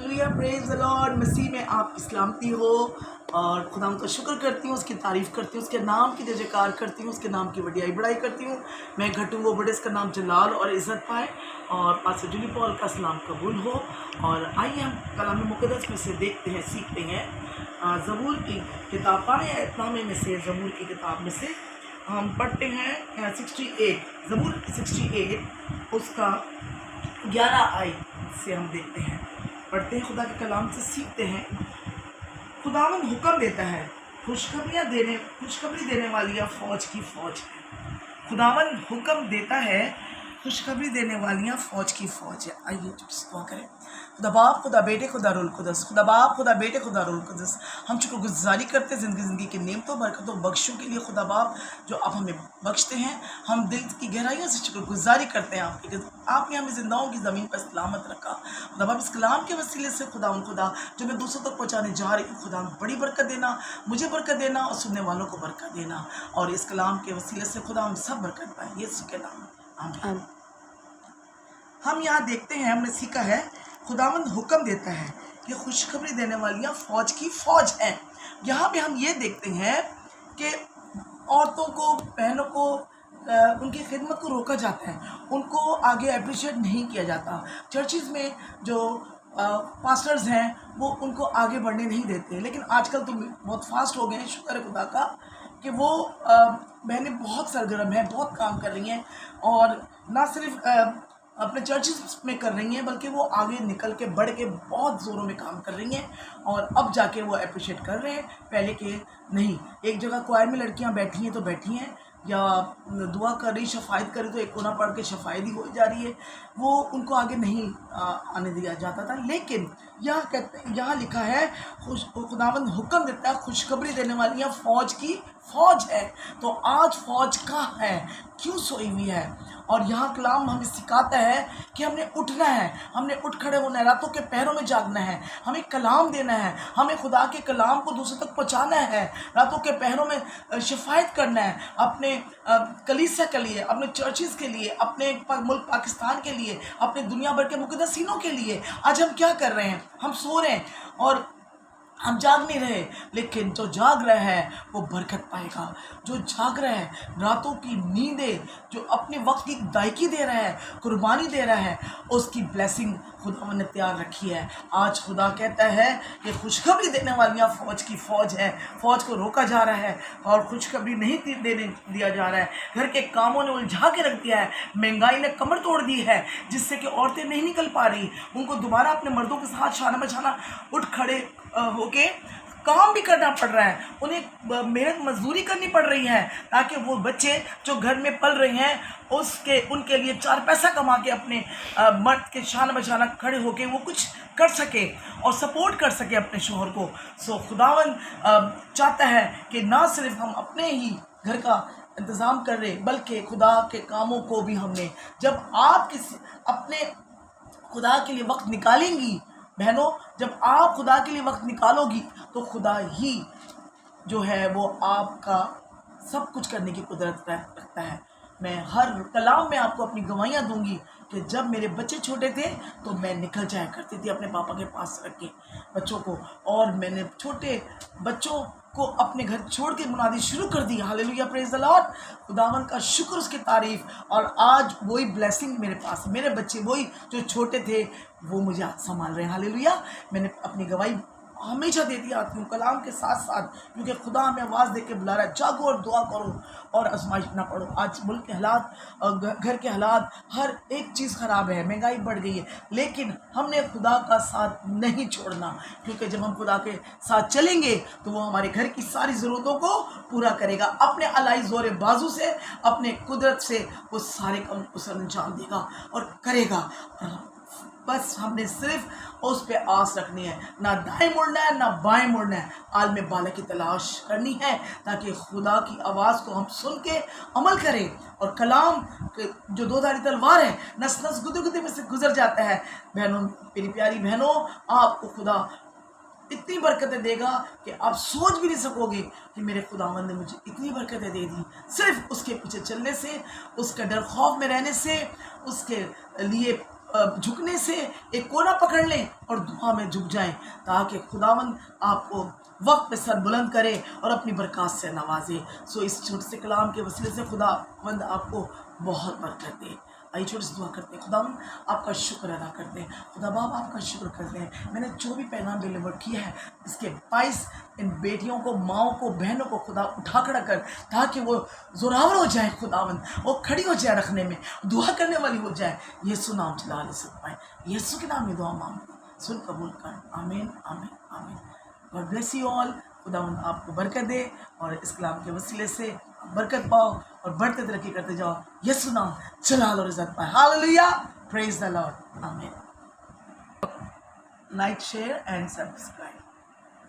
Hallelujah, praise the Lord. मसीह में आप सलामती हो और खुदा का शुक्र करती हूँ, उसकी तारीफ़ करती हूँ, उसके नाम की जय जयकार करती हूँ, उसके नाम की वडियाई बड़ाई करती हूँ। मैं घटूँ वो बड़े, इसका नाम जलाल और इज़्ज़त पाए। और पास्टर जूली पॉल का सलाम कबूल हो। और आइए हम कलाम मुक़द्दस में से देखते हैं, सीखते हैं। ज़बूर की किताब पाने में से, ज़बूर की किताब में से हम पढ़ते हैं 68, ज़बूर 68 उसका 11 आयत से हम देखते हैं, पढ़ते हैं, खुदा के कलाम से सीखते हैं। खुदावन हुक्म देता है, खुशखबरी देने वाली या फौज की फौज है। खुदावन हुक्म देता है, खुशखबरी देने वालियाँ फौज की फौज है। आइए दुआ करें। खुदा बाप, खुदा बेटे, खुदा रूल कुदस, खुदा बाप, खुदा बेटे, खुदा रूल कुदस, हम शुक्रगुजारी करते हैं ज़िंदगी की नेमतों, बरकतों, बख्शों के लिए खुदा बाप जो आप हमें बख्शते हैं। हम दिल की गहराइयों से शुक्रगुजारी करते हैं आपकी, आपने हमें जिंदाओं की ज़मीन पर सलामत रखा। खुदा बाप, इस कलाम के वसीले से खुदा जो मैं दूसरों तक पहुँचाने जा रही हूँ, खुदा बड़ी बरकत देना, मुझे बरकत देना और सुनने वालों को बरकत देना। और इस कलाम के वसीले से खुदा हम सब बरकत पाएँ, यीशु के नाम आमीन। हम यहाँ देखते हैं, हमने सीखा है, खुदावंद हुक्म देता है कि खुशखबरी देने वालियाँ फौज की फौज हैं। यहाँ पे हम ये देखते हैं कि औरतों को, बहनों को उनकी खिदमत को रोका जाता है, उनको आगे अप्रिशिएट नहीं किया जाता। चर्चिज़ में जो पास्टर्स हैं वो उनको आगे बढ़ने नहीं देते। लेकिन आजकल तो बहुत फास्ट हो गए हैं, शुक्र है खुदा का कि वो बहनें बहुत सरगर्म हैं, बहुत काम कर रही हैं। और ना सिर्फ अपने चर्चिस में कर रही हैं, बल्कि वो आगे निकल के बढ़ के बहुत ज़ोरों में काम कर रही हैं। और अब जाके वो अप्रिशिएट कर रहे हैं, पहले के नहीं। एक जगह क्वायर में लड़कियां बैठी हैं तो बैठी हैं, या दुआ कर रही, शफायत कर रही तो एक कोना पढ़ के शफायत ही हो जा रही है, वो उनको आगे नहीं आने दिया जाता था। लेकिन यहाँ लिखा है, खुदावंद हुक्म देता है, खुशखबरी देने वाली फौज की फौज है। तो आज फौज कहाँ है, क्यों सोई हुई है? और यहाँ कलाम हमें सिखाता है कि हमने उठना है, हमने उठ खड़े होना है, रातों के पैरों में जागना है, हमें कलाम देना है, हमें खुदा के कलाम को दूसरों तक पहुँचाना है, रातों के पैरों में शफायत करना है, अपने कलीसिया के लिए, अपने चर्चिज़ के लिए, अपने मुल्क पाकिस्तान के लिए, अपने दुनिया भर के मुक़द्दसीनों के लिए। आज हम क्या कर रहे हैं? हम सो रहे हैं और हम जाग नहीं रहे, लेकिन जो जाग रहा है वो बरकत पाएगा। जो जाग रहा है, रातों की नींदें, जो अपने वक्त की दायकी दे रहा है, कुर्बानी दे रहा है, उसकी ब्लेसिंग खुदा ने तैयार रखी है। आज खुदा कहता है कि खुशखबरी देने वालियाँ फौज की फौज है। फौज को रोका जा रहा है और खुशखबरी नहीं देने दिया जा रहा है। घर के कामों ने उलझा के रख दिया है, महंगाई ने कमर तोड़ दी है, जिससे कि औरतें नहीं निकल पा रही। उनको दोबारा अपने मर्दों के साथ शाना बछाना उठ खड़े होके काम भी करना पड़ रहा है, उन्हें मेहनत मजदूरी करनी पड़ रही है, ताकि वो बच्चे जो घर में पल रहे हैं उनके लिए 4 पैसा कमा के अपने मर्द के शान बशाना खड़े होके वो कुछ कर सके और सपोर्ट कर सके अपने शोहर को। सो खुदावन चाहता है कि ना सिर्फ हम अपने ही घर का इंतज़ाम कर रहे, बल्कि खुदा के कामों को भी हमने, जब आप किसी अपने खुदा के लिए वक्त निकालेंगी बहनों, जब आप खुदा के लिए वक्त निकालोगी तो खुदा ही जो है वो आपका सब कुछ करने की कुदरत रखता है। मैं हर कलाम में आपको अपनी गवाहियाँ दूंगी कि जब मेरे बच्चे छोटे थे तो मैं निकल जाया करती थी अपने पापा के पास रख के बच्चों को, और मैंने छोटे बच्चों को अपने घर छोड़ के मुनादी शुरू कर दी। Hallelujah, praise the Lord. खुदावन का शुक्र, उसकी तारीफ। और आज वही ब्लेसिंग मेरे पास, मेरे बच्चे वही जो छोटे थे वो मुझे आज संभाल रहे हैं। हालेलुया। मैंने अपनी गवाही हमेशा देती आती हूँ कलाम के साथ साथ, क्योंकि खुदा हमें आवाज़ दे के बुला रहा है, जागो और दुआ करो और आजमाइश ना पड़ो। आज मुल्क के हालात, घर के हालात, हर एक चीज़ ख़राब है, महंगाई बढ़ गई है, लेकिन हमने खुदा का साथ नहीं छोड़ना, क्योंकि जब हम खुदा के साथ चलेंगे तो वो हमारे घर की सारी ज़रूरतों को पूरा करेगा। अपने अलाई ज़ोर बाजू से, अपने कुदरत से वो सारे काम उसे अंजाम देगा और करेगा। बस हमने सिर्फ उस पे आस रखनी है, ना दाएं मुड़ना है ना बाएं मुड़ना है, आलम बाला की तलाश करनी है, ताकि खुदा की आवाज़ को हम सुन के अमल करें। और कलाम जो 2-धारी तलवार है, नस नस गुदे गुदे में से गुजर जाता है। बहनों, मेरी प्यारी बहनों, आपको खुदा इतनी बरकतें देगा कि आप सोच भी नहीं सकोगे कि मेरे खुदावंद ने मुझे इतनी बरकतें दे दी, सिर्फ उसके पीछे चलने से, उसका डर खौफ में रहने से, उसके लिए झुकने से एक कोना पकड़ लें और दुआ में झुक जाएं, ताकि खुदावंद आपको वक्त पे सर बुलंद करे और अपनी बरकत से नवाजे। सो इस छोटे से कलाम के वसीले से खुदावंद आपको बहुत बरकत दे। आइए छोटे से दुआ करते हैं। खुदावंद आपका शुक्र अदा करते हैं, खुदा बाप आपका शुक्र करते हैं। मैंने जो भी पैगाम डिलीवर किया है, इसके 22 इन बेटियों को, माओं को, बहनों को खुदा उठा खड़ा कर, ताकि वो जोरावर हो जाए खुदावंद, वो खड़ी हो जाए रखने में, दुआ करने वाली हो जाए। यीशु नाम चला ले सब पाए, यीशु के नाम में दुआ मांगते, सुन कबूल कर। आमीन आमीन आमीन। God bless you all. खुदावंद आपको बरकत दे और इस कलाम के वसीले से बरकत पाओ और बढ़ते तरक्की करते जाओ। यीशु नाम जलाल और इज्जत पाए। हालेलुया, प्रेज द लॉर्ड, आमीन। Like, share and subscribe.